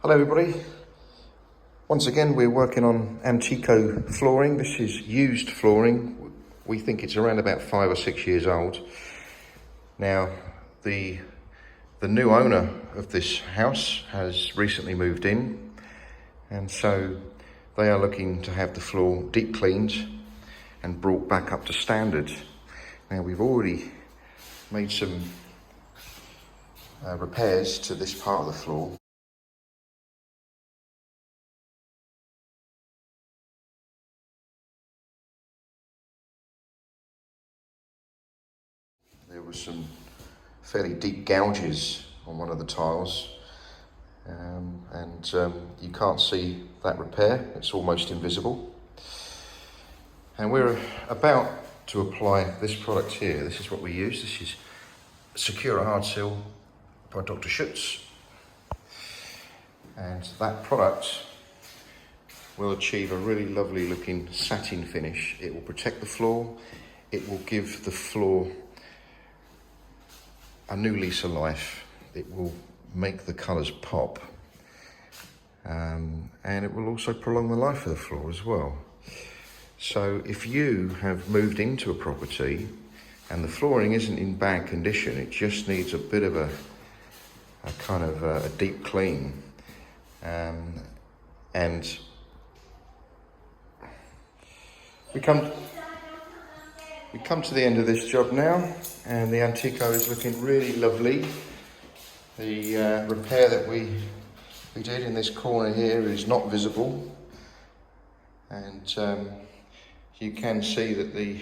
Hello everybody. Once again we're working on Amtico flooring. This is used flooring. We think it's around about 5 or 6 years old. Now the new owner of this house has recently moved in, and so they are looking to have the floor deep cleaned and brought back up to standard. Now we've already made some repairs to this part of the floor. There were some fairly deep gouges on one of the tiles, and you can't see that repair. It's almost invisible. And we're about to apply this product here. This is what we use. This is Secure Hard Seal by Dr. Schutz. And that product will achieve a really lovely looking satin finish. It will protect the floor. It will give the floor a new lease of life. It will make the colours pop, and it will also prolong the life of the floor as well. So if you have moved into a property and the flooring isn't in bad condition, it just needs a bit of a kind of a deep clean, and we come to the end of this job now, and the Amtico is looking really lovely. The repair that we did in this corner here is not visible, and you can see that the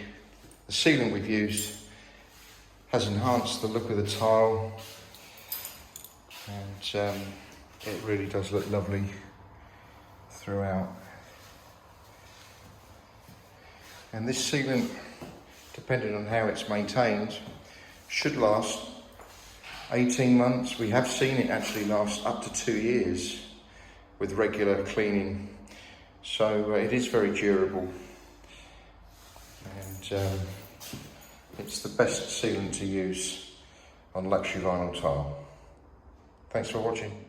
sealant we've used has enhanced the look of the tile, and it really does look lovely throughout. And this sealant, depending on how it's maintained, should last 18 months. We have seen it actually last up to 2 years with regular cleaning. So it is very durable, and it's the best sealant to use on luxury vinyl tile. Thanks for watching.